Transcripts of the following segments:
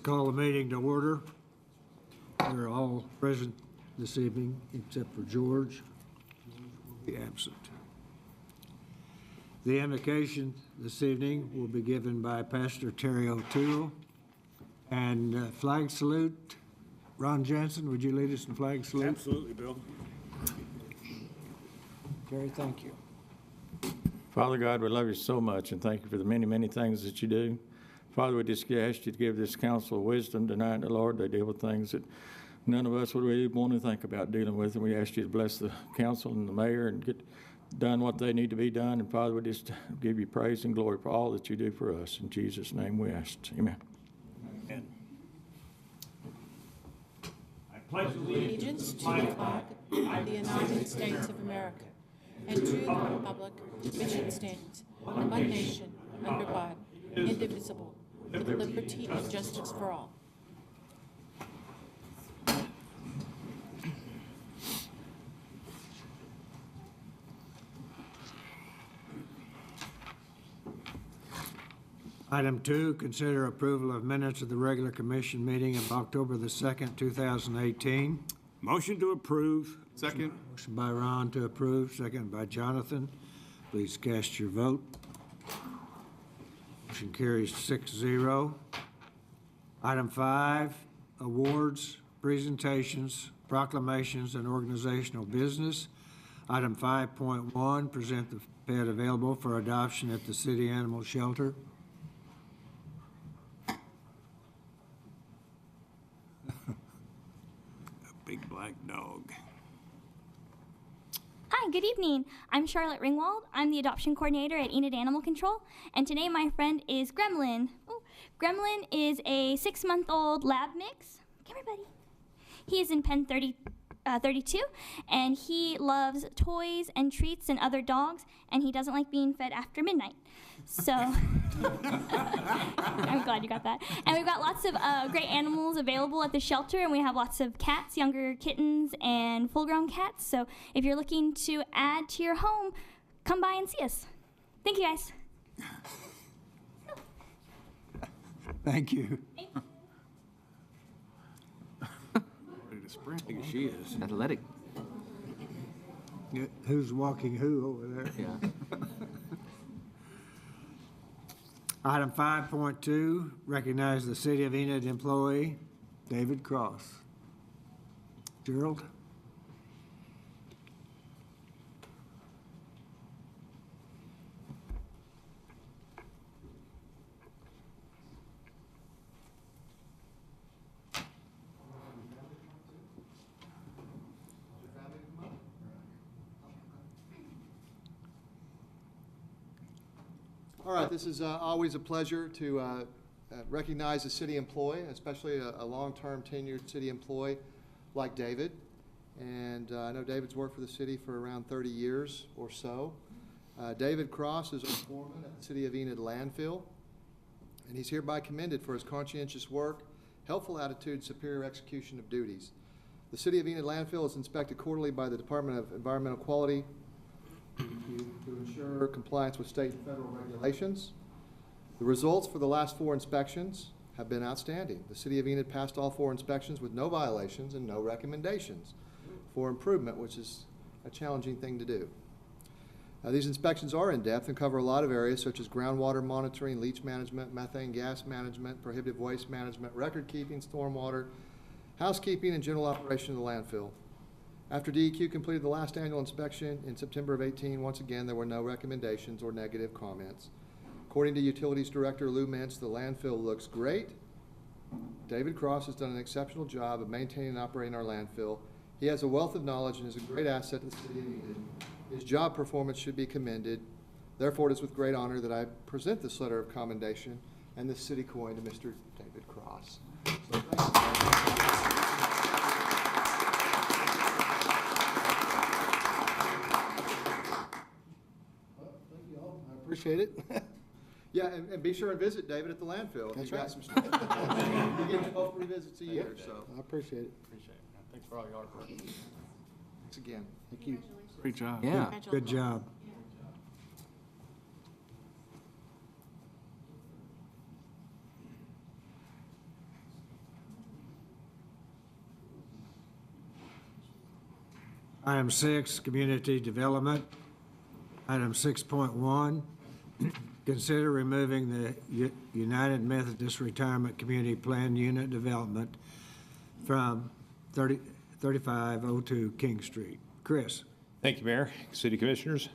call the meeting to order. We're all present this evening except for George. Will be absent. The invocation this evening will be given by Pastor Terry O'Toole. And flag salute. Ron Jansen, would you lead us in flag salute? Absolutely, Bill. Terry, thank you. Father God, we love you so much and thank you for the many, many things that you do. Father, we just ask you to give this council wisdom tonight, the Lord. They deal with things that none of us would really want to think about dealing with. And we ask you to bless the council and the mayor and get done what they need to be done. And Father, we just give you praise and glory for all that you do for us. In Jesus' name we ask. Amen. Amen. I pledge Allegiance to the flag of the United States of America and to the republic which it stands, one nation, under God, indivisible, with liberty and justice for all. Item 2, consider approval of minutes of the regular commission meeting of October the 2nd, 2018. motion to approve. Second. Motion by Ron to approve, second by Jonathan. Please cast your vote. Motion carries 6-0. Item 5, awards, presentations, proclamations, and organizational business. Item 5.1, present the pet available for adoption at the city animal shelter. Big black dog. Hi, good evening. I'm Charlotte Ringwald. I'm the adoption coordinator at Enid Animal Control, and today my friend is Gremlin. Oh, Gremlin is a 6-month-old lab mix. Come here, buddy. He is in pen 32, and he loves toys and treats and other dogs, and he doesn't like being fed after midnight. So I'm glad you got that. And we've got lots of great animals available at the shelter, and we have lots of cats, younger kittens, and full-grown cats. So if you're looking to add to your home, come by and see us. Thank you, guys. Thank you. Ready to sprint. I think she is. Athletic. Who's walking who over there? Yeah. Item 5.2, recognize the City of Enid employee, David Cross. Gerald? All right, this is always a pleasure to recognize a city employee, especially a long-term tenured city employee like David. And I know David's worked for the city for around 30 years or so. David Cross is a foreman at the City of Enid landfill, and he's hereby commended for his conscientious work, helpful attitude, superior execution of duties. The City of Enid landfill is inspected quarterly by the Department of Environmental Quality to ensure compliance with state and federal regulations. The results for the last 4 inspections have been outstanding. The City of Enid passed all 4 inspections with no violations and no recommendations for improvement, which is a challenging thing to do. These inspections are in-depth and cover a lot of areas such as groundwater monitoring, leach management, methane gas management, prohibitive waste management, record keeping, stormwater, housekeeping, and general operation of the landfill. After DEQ completed the last annual inspection in September of 18, once again, there were no recommendations or negative comments. According to Utilities Director Lou Mintz, the landfill looks great. David Cross has done an exceptional job of maintaining and operating our landfill. He has a wealth of knowledge and is a great asset to the city of Enid. His job performance should be commended. Therefore, it is with great honor that I present this letter of commendation and this city coin to Mr. David Cross. So thank you. Appreciate it. Yeah, and be sure and visit David at the landfill. That's You got right. some stuff. You get 12 free visits a year, so I appreciate it. Appreciate it. Thanks for all your hard work. thanks again. Thank you. Great job. Yeah. Good job. Item 6, community development. Item 6.1, consider removing the United Methodist Retirement Community Plan Unit Development from 3502 King Street. Chris? Thank you, Mayor, City Commissioners.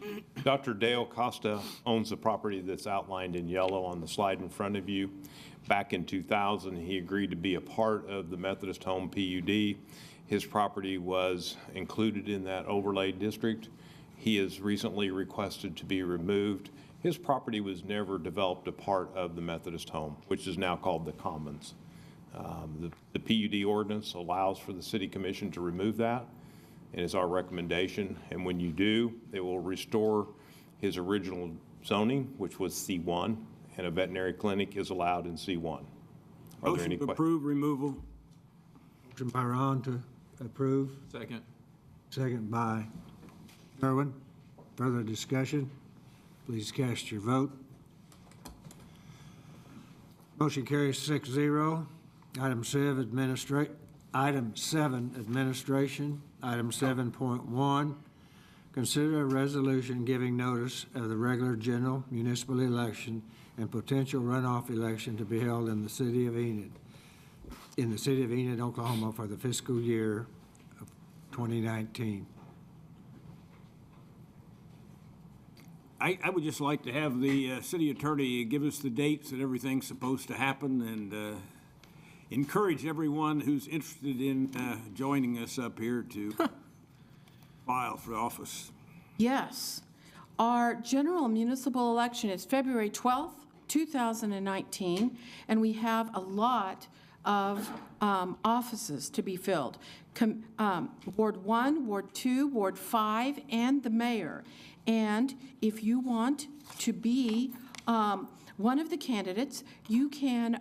Dr. Dale Costa owns the property that's outlined in yellow on the slide in front of you. Back in 2000, he agreed to be a part of the Methodist Home PUD. His property was included in that overlay district. He has recently requested to be removed. His property was never developed a part of the Methodist Home, which is now called the Commons. The PUD ordinance allows for the City Commission to remove that, and it's our recommendation. And when you do, it will restore his original zoning, which was C1, and a veterinary clinic is allowed in C1. Are there Motion any to questions? approve removal. Motion by Ron to approve, Second. second by Irwin. Further discussion? Please cast your vote. Motion carries 6-0. Item 7, administration. Item 7.1, consider a resolution giving notice of the regular general municipal election and potential runoff election to be held in the city of Enid, Oklahoma for the fiscal year of 2019. I would just like to have the city attorney give us the dates that everything's supposed to happen and encourage everyone who's interested in joining us up here to file for office. Yes. Our general municipal election is February 12th, 2019, and we have a lot of offices to be filled. Ward 1, Ward 2, Ward 5, and the mayor. And if you want to be one of the candidates, you can,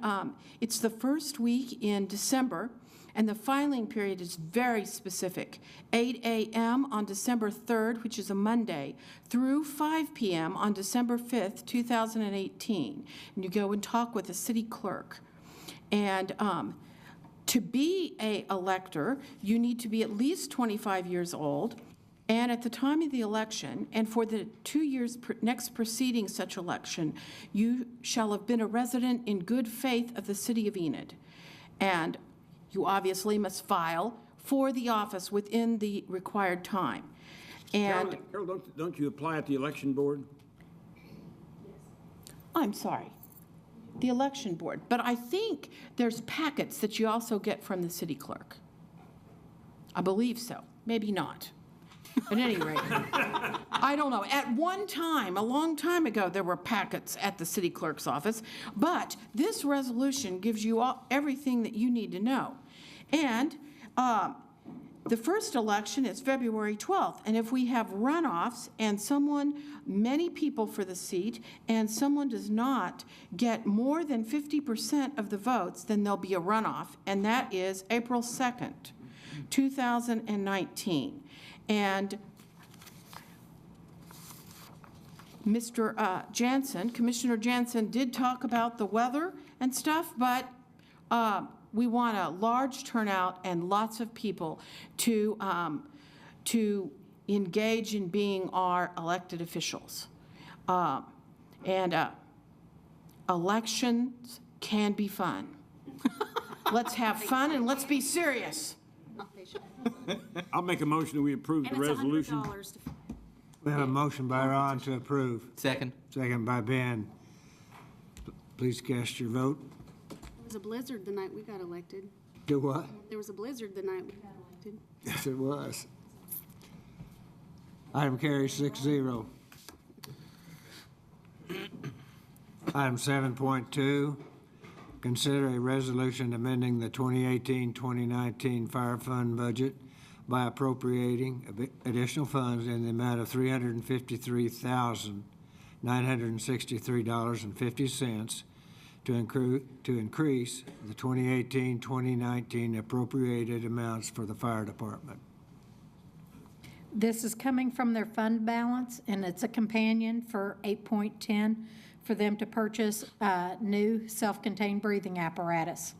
it's the first week in December, and the filing period is very specific. 8 a.m. on December 3rd, which is a Monday, through 5 p.m. on December 5th, 2018. And you go and talk with the city clerk. And to be a elector, you need to be at least 25 years old. And at the time of the election, and for the 2 years next preceding such election, you shall have been a resident in good faith of the city of Enid. And you obviously must file for the office within the required time. And Carol, don't you apply at the election board? I'm sorry, the election board. But I think there's packets that you also get from the city clerk. I believe so, maybe not. At any rate, I don't know. At one time, a long time ago, there were packets at the city clerk's office, but this resolution gives you everything that you need to know. And the first election is February 12th, and if we have runoffs and many people for the seat, and someone does not get more than 50% of the votes, then there'll be a runoff, and that is April 2nd, 2019. And Mr. Jansen, Commissioner Jansen did talk about the weather and stuff, but we want a large turnout and lots of people to engage in being our elected officials. Elections can be fun. Let's have fun and let's be serious. I'll make a motion that we approve the resolution. We have a motion by Ron to approve. Second. Second by Ben. Please cast your vote. There was a blizzard the night we got elected. Do what? There was a blizzard the night we got elected. Yes, it was. Item carries 6-0. Item 7.2, consider a resolution amending the 2018-2019 fire fund budget by appropriating additional funds in the amount of $353,963.50 to increase the 2018-2019 appropriated amounts for the fire department. This is coming from their fund balance, and it's a companion for 8.10 for them to purchase new self-contained breathing apparatus.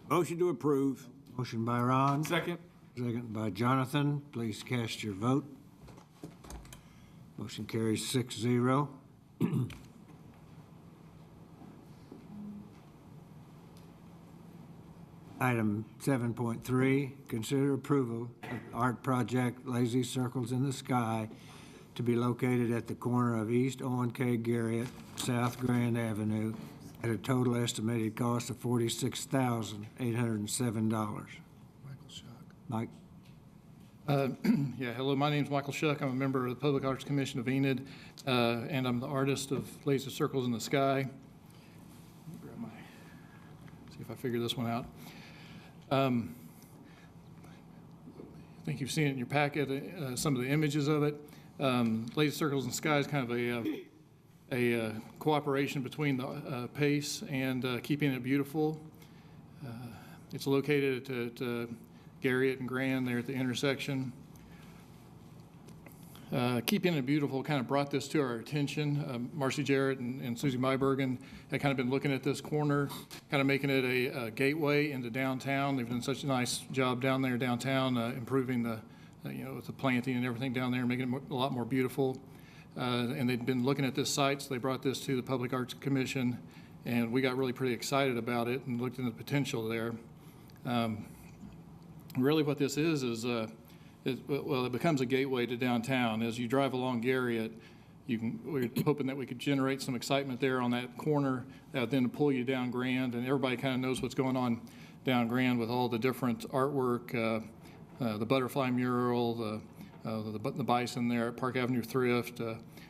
Motion to approve. Motion by Ron. Second. Second by Jonathan. Please cast your vote. Motion carries 6-0. Item 7.3, consider approval of art project Lazy Circles in the Sky to be located at the corner of East Owen K. Garrett, South Grand Avenue at a total estimated cost of $46,807. Mike? Yeah, hello, my name's Michael Shuck. I'm a member of the Public Arts Commission of Enid, and I'm the artist of Lazy Circles in the Sky. Grab see if I figure this one out. I think you've seen it in your packet, some of the images of it. Lazy Circles in the Sky is kind of a cooperation between the PACE and Keeping It Beautiful. It's located at Garriott and Grand there at the intersection. Keeping It Beautiful kind of brought this to our attention. Marcy Jarrett and Susie Mybergen had kind of been looking at this corner, kind of making it a gateway into downtown. They've done such a nice job down there downtown, improving the, with the planting and everything down there, making it a lot more beautiful. And they'd been looking at this site, so they brought this to the Public Arts Commission, and we got really pretty excited about it and looked into the potential there. Really what this is it becomes a gateway to downtown. As you drive along Garriott, we're hoping that we could generate some excitement there on that corner, then to pull you down Grand, and everybody kind of knows what's going on down Grand with all the different artwork, the butterfly mural, the bison there at Park Avenue Thrift,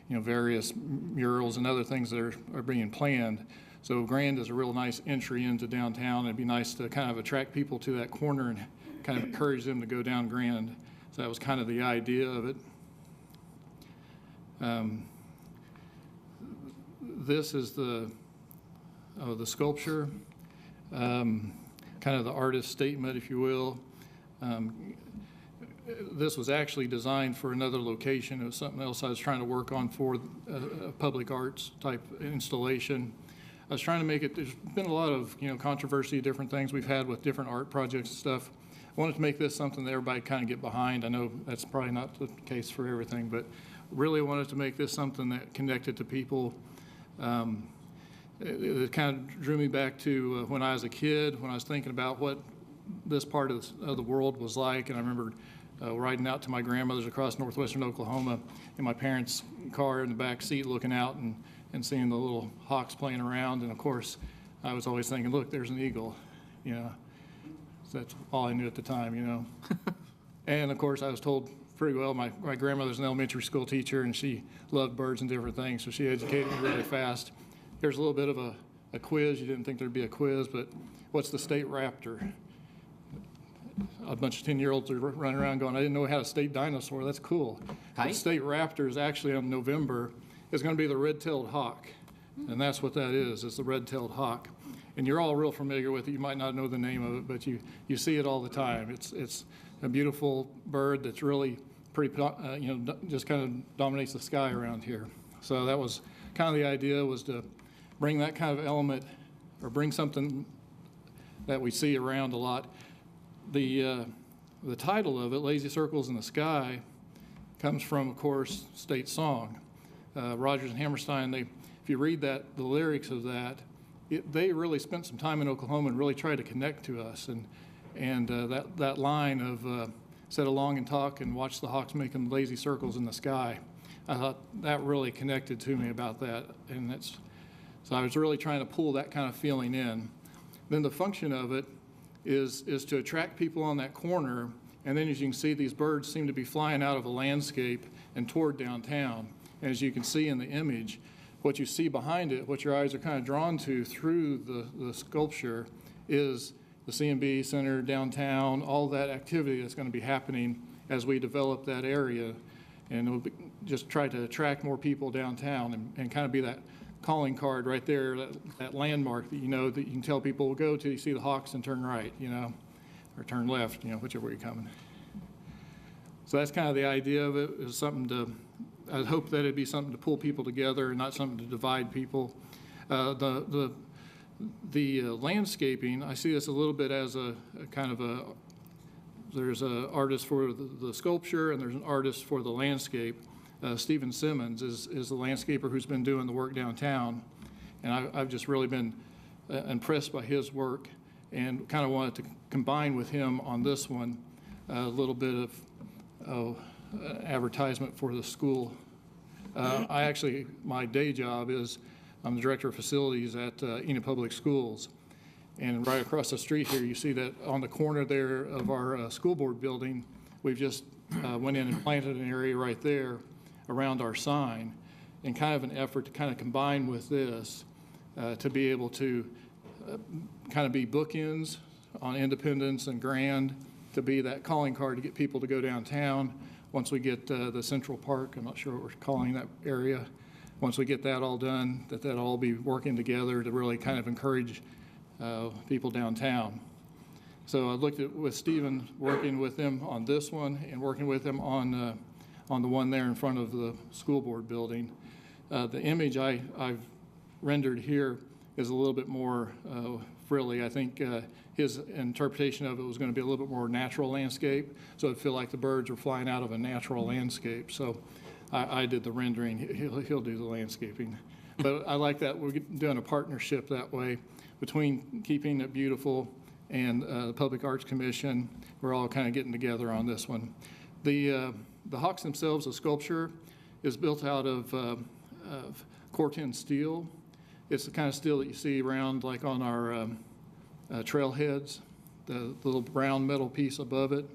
various murals and other things that are being planned. So Grand is a real nice entry into downtown. It'd be nice to kind of attract people to that corner and kind of encourage them to go down Grand. So that was kind of the idea of it. This is the sculpture, kind of the artist's statement, if you will. This was actually designed for another location. It was something else I was trying to work on for a public arts type installation. I was trying to make it, there's been a lot of controversy, different things we've had with different art projects and stuff. I wanted to make this something that everybody kind of get behind. I know that's probably not the case for everything, but really wanted to make this something that connected to people. It kind of drew me back to when I was a kid, when I was thinking about what this part of the world was like. And I remember riding out to my grandmother's across northwestern Oklahoma in my parents' car in the back seat, looking out and seeing the little hawks playing around. And of course, I was always thinking, look, there's an eagle, So that's all I knew at the time, And of course, I was told pretty well, my grandmother's an elementary school teacher, and she loved birds and different things, so she educated me really fast. Here's a little bit of a quiz. You didn't think there'd be a quiz, but what's the state raptor? A bunch of 10-year-olds are running around going, I didn't know we had a state dinosaur. That's cool. The state raptor is actually in November. It's going to be the red-tailed hawk, and that's what that is. It's the red-tailed hawk. And you're all real familiar with it. You might not know the name of it, but you see it all the time. It's a beautiful bird that's really pretty, just kind of dominates the sky around here. So that was kind of the idea, was to bring that kind of element, or bring something that we see around a lot. The title of it, Lazy Circles in the Sky, comes from, of course, state song. Rodgers and Hammerstein, if you read the lyrics of that, they really spent some time in Oklahoma and really tried to connect to us. And that line of sit along and talk and watch the hawks making lazy circles in the sky, I thought that really connected to me about that. And so I was really trying to pull that kind of feeling in. Then the function of it is to attract people on that corner. And then as you can see, these birds seem to be flying out of a landscape and toward downtown. And as you can see in the image, what you see behind it, what your eyes are kind of drawn to through the sculpture, is the C&B Center, downtown, all that activity that's going to be happening as we develop that area. And we'll just try to attract more people downtown and kind of be that calling card right there, that landmark that that you can tell people will go to. You see the hawks and turn right, or turn left, whichever way you're coming. So that's kind of the idea of it, is something I hope that it'd be something to pull people together and not something to divide people. The landscaping, I see this a little bit as a kind of there's an artist for the sculpture, and there's an artist for the landscape. Stephen Simmons is the landscaper who's been doing the work downtown, and I've just really been impressed by his work, and kind of wanted to combine with him on this one a little bit of advertisement for the school. My day job is I'm the director of facilities at Enid Public Schools. And right across the street here, you see that on the corner there of our school board building, we've just went in and planted an area right there around our sign, in kind of an effort to kind of combine with this to be able to kind of be bookends on Independence and Grand, to be that calling card to get people to go downtown. Once we get the Central Park, I'm not sure what we're calling that area, once we get that all done, that'll all be working together to really kind of encourage people downtown. So I looked at with Stephen, working with them on this one and working with them on the one there in front of the school board building. The image I've rendered here is a little bit more frilly. I think his interpretation of it was going to be a little bit more natural landscape, so it'd feel like the birds were flying out of a natural landscape. So I did the rendering. He'll do the landscaping. But I like that we're doing a partnership that way between Keeping It Beautiful and the Public Arts Commission. We're all kind of getting together on this one. The hawks themselves, the sculpture, is built out of Corten steel. It's the kind of steel that you see around like on our trailheads, the little brown metal piece above it.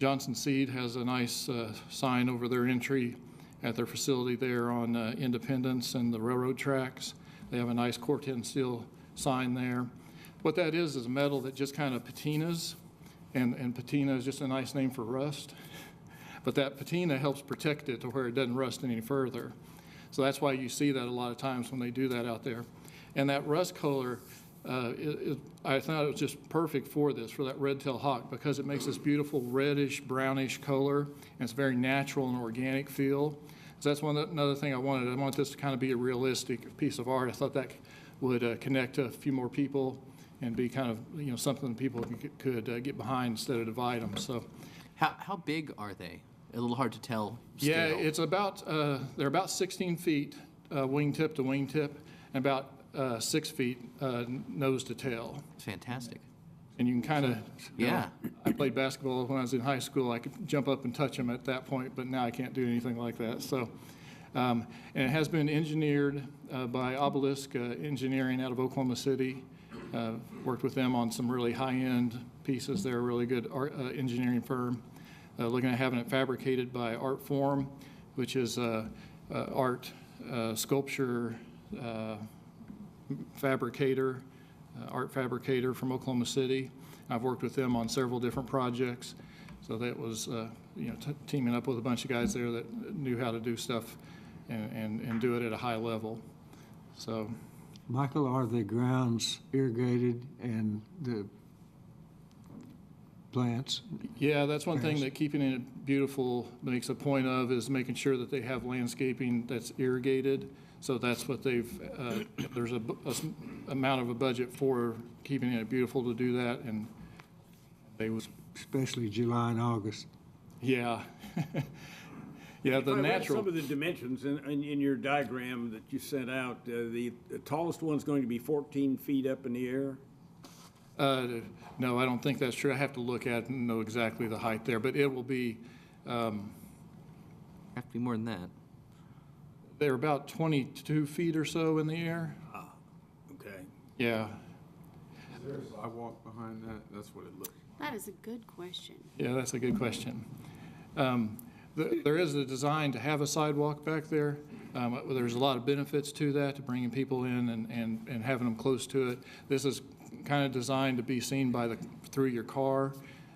Johnson Seed has a nice sign over their entry at their facility there on Independence and the railroad tracks. They have a nice Corten steel sign there. What that is a metal that just kind of patinas, and patina is just a nice name for rust. But that patina helps protect it to where it doesn't rust any further. So that's why you see that a lot of times when they do that out there. And that rust color, I thought it was just perfect for this, for that red-tailed hawk, because it makes this beautiful reddish, brownish color, and it's very natural and organic feel. So that's another thing I wanted. I want this to kind of be a realistic piece of art. I thought that would connect to a few more people and be kind of, something people could get behind instead of divide them. So, how big are they? A little hard to tell. Yeah, scale. it's about they're about 16 feet wingtip to wingtip, and about 6 feet nose to tail. Fantastic. And you can kind of, yeah. I played basketball when I was in high school. I could jump up and touch them at that point, but now I can't do anything like that. So, and it has been engineered by Obelisk Engineering out of Oklahoma City. Worked with them on some really high-end pieces. They're a really good art, engineering firm. Looking at having it fabricated by Art Form, which is art sculpture fabricator, art fabricator from Oklahoma City. I've worked with them on several different projects. So that was, teaming up with a bunch of guys there that knew how to do stuff and do it at a high level. So, Michael, are the grounds irrigated and the plants? yeah, that's one thing that Keeping It Beautiful makes a point of, is making sure that they have landscaping that's irrigated. So that's what they've, there's a amount of a budget for Keeping It Beautiful to do that, and they was, Especially July and August. yeah. Yeah, the If I read natural. some of the dimensions in your diagram that you sent out, the tallest one's going to be 14 feet up in the air? No, I don't think that's true. I have to look at it and know exactly the height there, but it will be, Have to be more than that. they're about 22 feet or so in the air. Okay. Yeah, Is there a sidewalk behind that? That's what it looks. That is a good question. yeah, that's a good question. There is a design to have a sidewalk back there. There's a lot of benefits to that, to bringing people in and having them close to it. This is kind of designed to be seen through your car.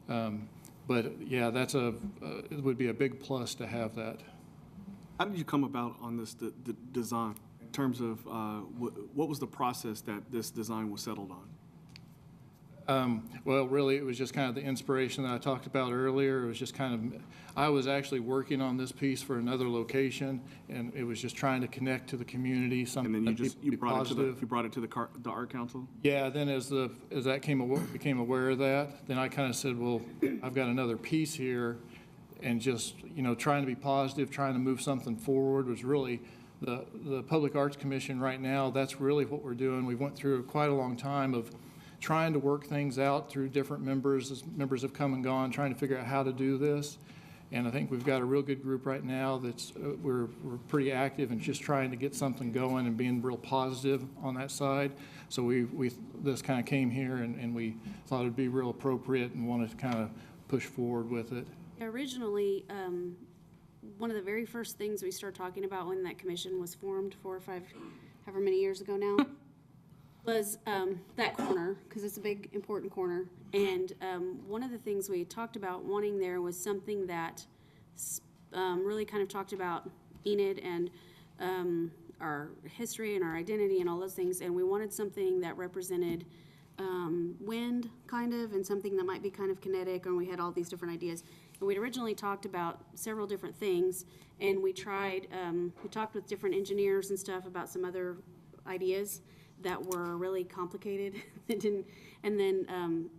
But yeah, it would be a big plus to have that. How did you come about on this the design in terms of what was the process that this design was settled on? Well, really, it was just kind of the inspiration that I talked about earlier. It was just kind of, I was actually working on this piece for another location, and it was just trying to connect to the community, And something then that you people be brought it to positive. you brought it to the art council? Yeah, then as that became aware of that, then I kind of said, well, I've got another piece here, and just, trying to be positive, trying to move something forward was really, the Public Arts Commission right now, that's really what we're doing. We went through quite a long time of trying to work things out through different members, as members have come and gone, trying to figure out how to do this. And I think we've got a real good group right now that's, we're pretty active and just trying to get something going and being real positive on that side. So this kind of came here and we thought it'd be real appropriate and wanted to kind of push forward with it. Originally, one of the very first things we started talking about when that commission was formed 4 or 5, however many years ago now, was that corner, because it's a big, important corner. And one of the things we talked about wanting there was something that really kind of talked about Enid and our history and our identity and all those things. And we wanted something that represented wind, kind of, and something that might be kind of kinetic, and we had all these different ideas. And we'd originally talked about several different things, and we talked with different engineers and stuff about some other ideas that were really complicated. And then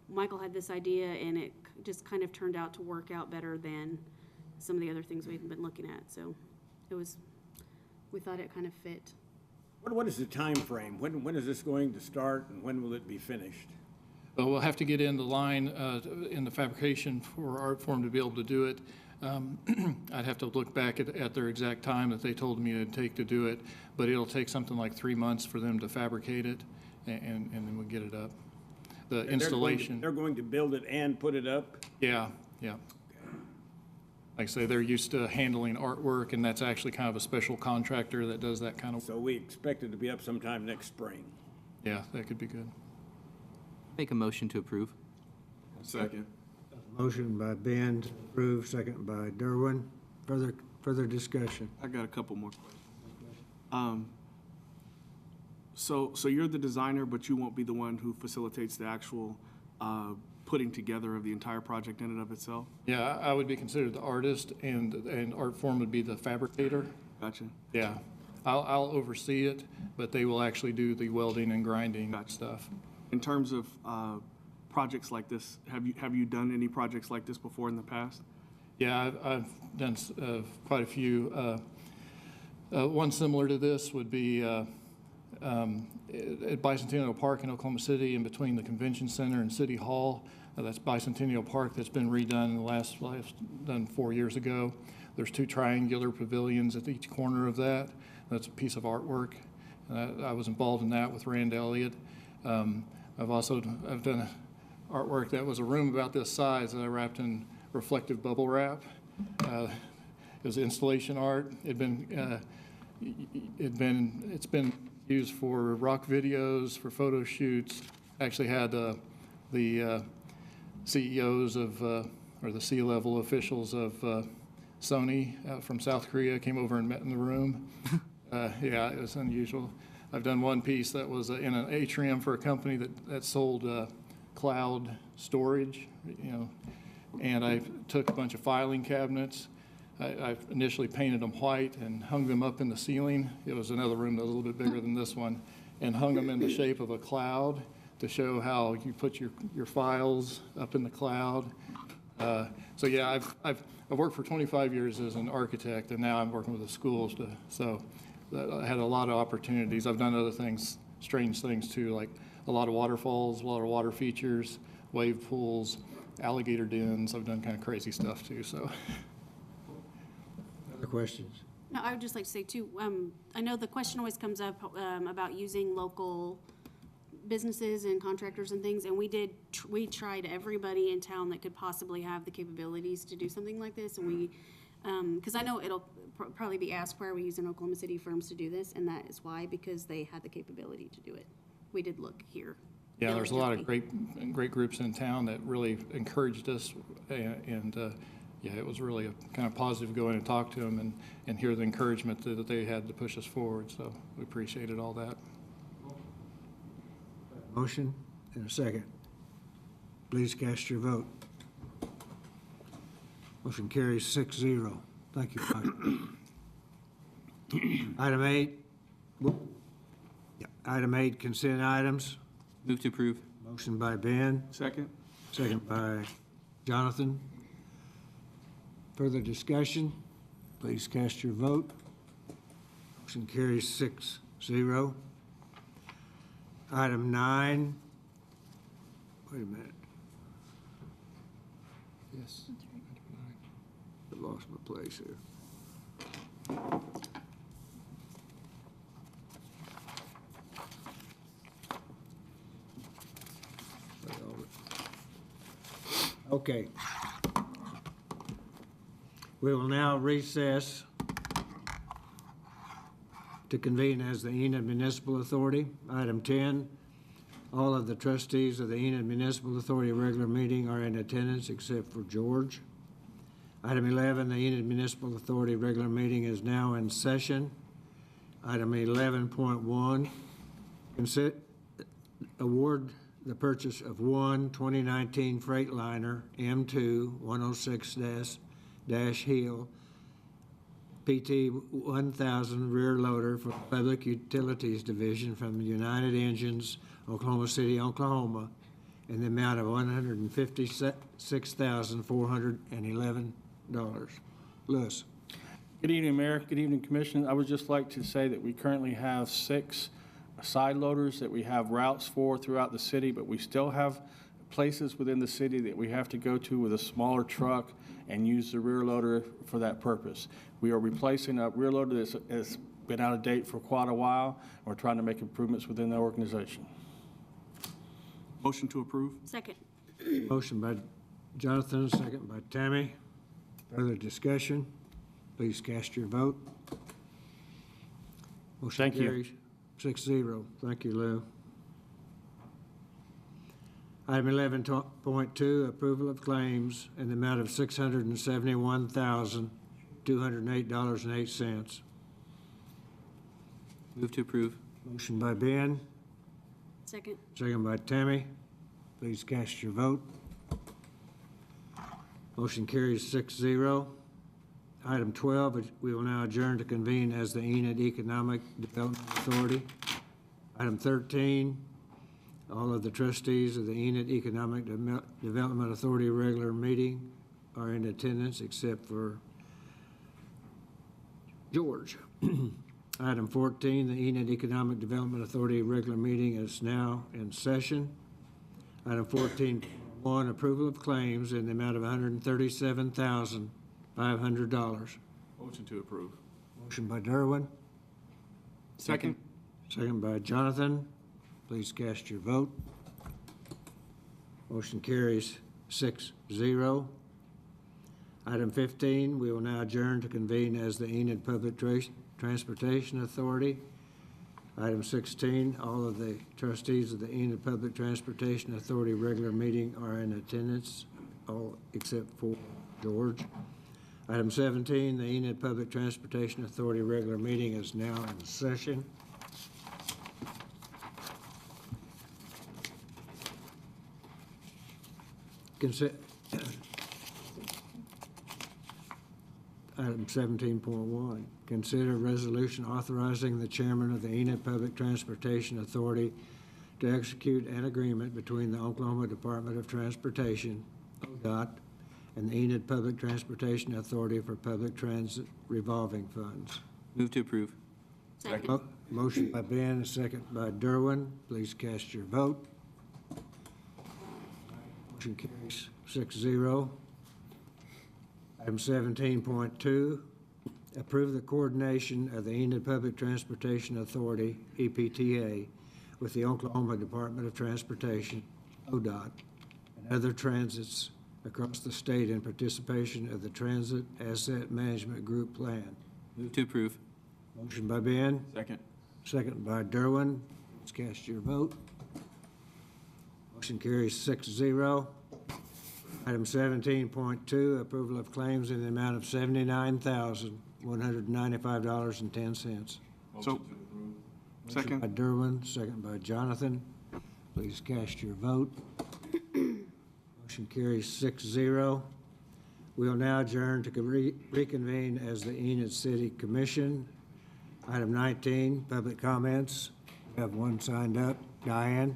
Michael had this idea, and it just kind of turned out to work out better than some of the other things we've been looking at. So we thought it kind of fit. What is the time frame? When is this going to start, and when will it be finished? Well, we'll have to get in the line in the fabrication for art form to be able to do it. I'd have to look back at their exact time that they told me it'd take to do it, but it'll take something like 3 months for them to fabricate it, and then we'll get it up. The installation. They're going to build it and put it up? Yeah. Like I say, they're used to handling artwork, and that's actually kind of a special contractor that does that kind of. So we expect it to be up sometime next spring. Yeah, that could be good. Make a motion to approve. Second. Motion by Ben to approve, second by Derwin. Further discussion. I got a couple more questions. So you're the designer, but you won't be the one who facilitates the actual putting together of the entire project in and of itself? Yeah, I would be considered the artist, and art form would be the fabricator. Gotcha. Yeah, I'll oversee it, but they will actually do the welding and grinding stuff. In terms of projects like this, have you done any projects like this before in the past? Yeah, I've done quite a few. One similar to this would be at Bicentennial Park in Oklahoma City, in between the Convention Center and City Hall. That's Bicentennial Park that's been redone in the last done 4 years ago. There's 2 triangular pavilions at each corner of that. That's a piece of artwork. I was involved in that with Rand Elliott. I've done artwork that was a room about this size that I wrapped in reflective bubble wrap. It was installation art. It's been used for rock videos, for photo shoots. Actually had the CEOs of, or the C-level officials of Sony from South Korea came over and met in the room. Yeah, it was unusual. I've done one piece that was in an atrium for a company that sold cloud storage, and I took a bunch of filing cabinets. I initially painted them white and hung them up in the ceiling. It was another room that was a little bit bigger than this one, and hung them in the shape of a cloud to show how you put your files up in the cloud. So yeah, I've worked for 25 years as an architect, and now I'm working with the schools. So I had a lot of opportunities. I've done other things, strange things too, like a lot of waterfalls, a lot of water features, wave pools, alligator dens. I've done kind of crazy stuff too. So. Other questions? No, I would just like to say too, I know the question always comes up about using local businesses and contractors and things, and we tried everybody in town that could possibly have the capabilities to do something like this, and we, because I know it'll probably be asked, why are we using Oklahoma City firms to do this, and that is why, because they had the capability to do it. We did look here. Yeah, there's a lot of great groups in town that really encouraged us, and yeah, it was really a kind of positive go in and talk to them and hear the encouragement that they had to push us forward. So we appreciated all that. Motion and a second. Please cast your vote. Motion carries 6-0. Thank you, Mike. Item 8. Item 8, consent items. Move to approve. Motion by Ben, Second? second by Jonathan. Further discussion? Please cast your vote. Motion carries 6-0. Item 9. Wait a minute. Yes. I lost my place here. Okay. We will now recess to convene as the Enid Municipal Authority. Item 10, all of the trustees of the Enid Municipal Authority regular meeting are in attendance except for George. Item 11, the Enid Municipal Authority regular meeting is now in session. Item 11.1, award the purchase of one 2019 Freightliner M2 106-Heel PT 1000 rear loader for Public Utilities Division from United Engines, Oklahoma City, Oklahoma, in the amount of $156,411. Lewis. Good evening, Mayor. Good evening, Commission. I would just like to say that we currently have 6 side loaders that we have routes for throughout the city, but we still have places within the city that we have to go to with a smaller truck and use the rear loader for that purpose. We are replacing a rear loader that has been out of date for quite a while, and we're trying to make improvements within the organization. Motion to approve? Second. Motion by Jonathan, second by Tammy. Further discussion? Please cast your vote. Motion Thank you. carries 6-0. Thank you, Lou. Item 11.2, approval of claims in the amount of $671,208.08. Move to approve. Motion by Ben, Second. second by Tammy. Please cast your vote. Motion carries 6-0. Item 12, we will now adjourn to convene as the Enid Economic Development Authority. Item 13, all of the trustees of the Enid Economic Development Authority regular meeting are in attendance except for George. Item 14, the Enid Economic Development Authority regular meeting is now in session. Item 14.1, approval of claims in the amount of $137,500. Motion to approve. Motion by Derwin, Second? second by Jonathan. Please cast your vote. Motion carries 6-0. Item 15, we will now adjourn to convene as the Enid Public Transportation Authority. Item 16, all of the trustees of the Enid Public Transportation Authority regular meeting are in attendance, all except for George. Item 17, the Enid Public Transportation Authority regular meeting is now in session. Item 17.1, consider resolution authorizing the chairman of the Enid Public Transportation Authority to execute an agreement between the Oklahoma Department of Transportation, ODOT, and the Enid Public Transportation Authority for Public Transit Revolving Funds. Move to approve. Second. Motion by Ben, second by Derwin. Please cast your vote. Motion carries 6-0. Item 17.2, approve the coordination of the Enid Public Transportation Authority, EPTA, with the Oklahoma Department of Transportation, ODOT, and other transits across the state in participation of the Transit Asset Management Group Plan. Move to approve. Motion by Ben, Second? second by Derwin. Let's cast your vote. Motion carries 6-0. Item 17.2, approval of claims in the amount of $79,195.10. So, Motion by second? Derwin, second by Jonathan. Please cast your vote. Motion carries 6-0. We'll now adjourn to reconvene as the Enid City Commission. Item 19, public comments. We have one signed up. Diane?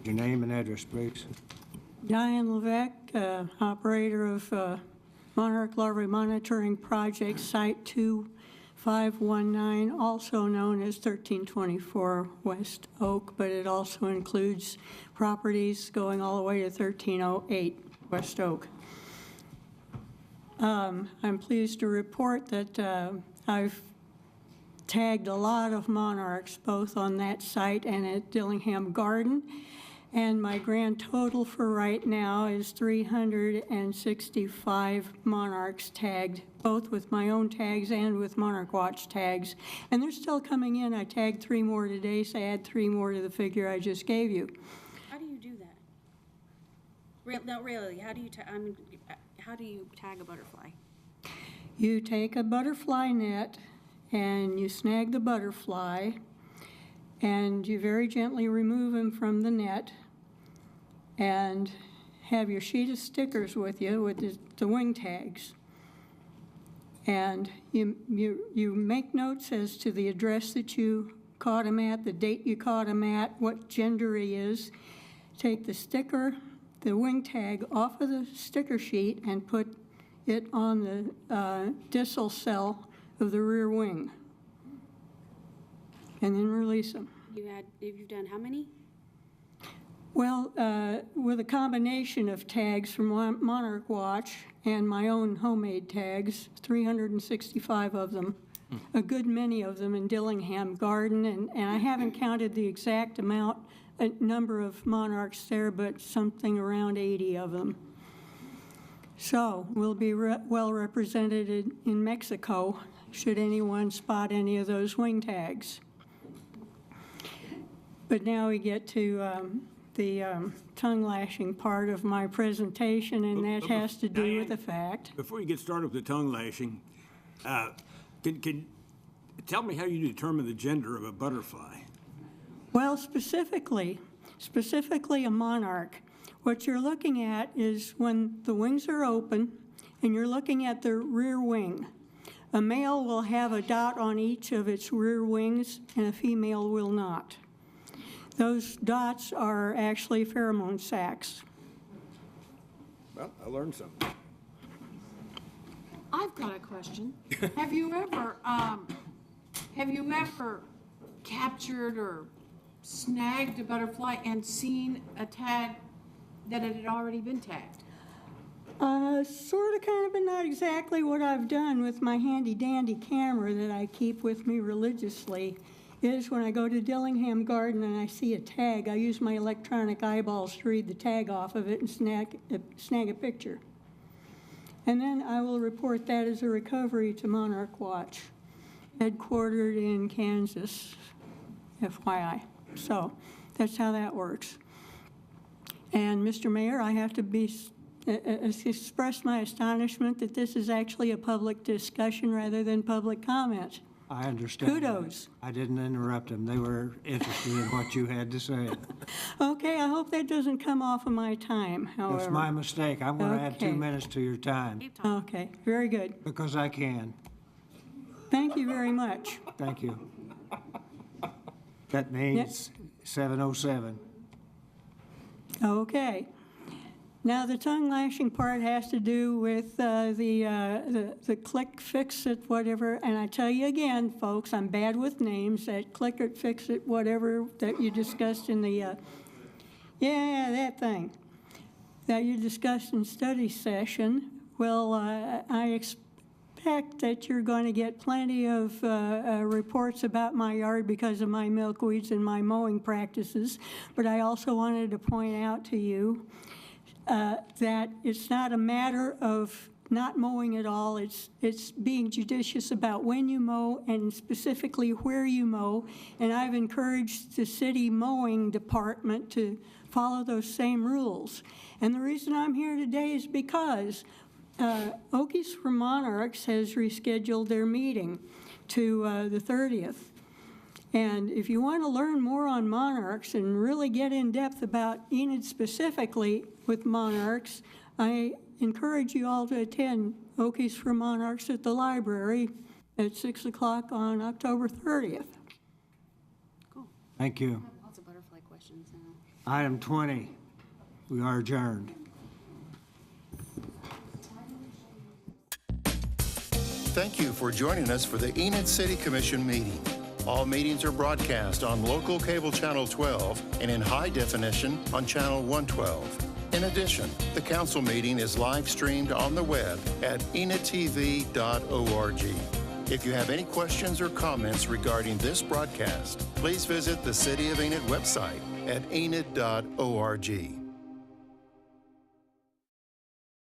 Your name and address, please. Diane Levesque, operator of Monarch Larvae Monitoring Project, Site 2519, also known as 1324 West Oak, but it also includes properties going all the way to 1308 West Oak. I'm pleased to report that I've tagged a lot of monarchs, both on that site and at Dillingham Garden. And my grand total for right now is 365 monarchs tagged, both with my own tags and with Monarch Watch tags. And they're still coming in. I tagged 3 more today, so add 3 more to the figure I just gave you. How do you do that? No, really, how do you tag a butterfly? You take a butterfly net and you snag the butterfly and you very gently remove him from the net and have your sheet of stickers with you with the wing tags. And you make notes as to the address that you caught him at, the date you caught him at, what gender he is. Take the sticker, the wing tag off of the sticker sheet and put it on the distal cell of the rear wing. And then release them. You've done how many? Well, with a combination of tags from Monarch Watch and my own homemade tags, 365 of them, a good many of them in Dillingham Garden, and I haven't counted the exact number of monarchs there, but something around 80 of them. So we'll be well represented in Mexico should anyone spot any of those wing tags. But now we get to the tongue lashing part of my presentation, and that has to do with the fact. Before you get started with the tongue lashing, can tell me how you determine the gender of a butterfly? Well, specifically a monarch, what you're looking at is when the wings are open and you're looking at the rear wing. A male will have a dot on each of its rear wings and a female will not. Those dots are actually pheromone sacs. Well, I learned something. I've got a question. Have you ever captured or snagged a butterfly and seen a tag that it had already been tagged? Sort of, kind of, but not exactly what I've done with my handy-dandy camera that I keep with me religiously. Is when I go to Dillingham Garden and I see a tag, I use my electronic eyeballs to read the tag off of it and snag a picture. And then I will report that as a recovery to Monarch Watch, headquartered in Kansas, FYI. So that's how that works. And Mr. Mayor, I have to express my astonishment that this is actually a public discussion rather than public comment. I understand. Kudos. I didn't interrupt them. They were interested in what you had to say. Okay, I hope that doesn't come off of my time, however. That's my mistake. I'm going to add 2 minutes to your time. Okay, very good. Because I can. Thank you very much. Thank you. That means 7:07. Okay. Now, the tongue lashing part has to do with the click, fix it, whatever. And I tell you again, folks, I'm bad with names. That click it, fix it, whatever that you discussed in the, that thing that you discussed in study session. Well, I expect that you're going to get plenty of reports about my yard because of my milkweeds and my mowing practices. But I also wanted to point out to you that it's not a matter of not mowing at all. It's being judicious about when you mow and specifically where you mow. And I've encouraged the city mowing department to follow those same rules. And the reason I'm here today is because Okies for Monarchs has rescheduled their meeting to the 30th. And if you want to learn more on monarchs and really get in depth about Enid specifically with monarchs, I encourage you all to attend Okies for Monarchs at the library at 6 o'clock on October 30th. Thank you. Lots of butterfly questions now. Item 20, we are adjourned. Thank you for joining us for the Enid City Commission meeting. All meetings are broadcast on local cable channel 12 and in high definition on channel 112. In addition, the council meeting is live streamed on the web at enidtv.org. If you have any questions or comments regarding this broadcast, please visit the City of Enid website at enid.org.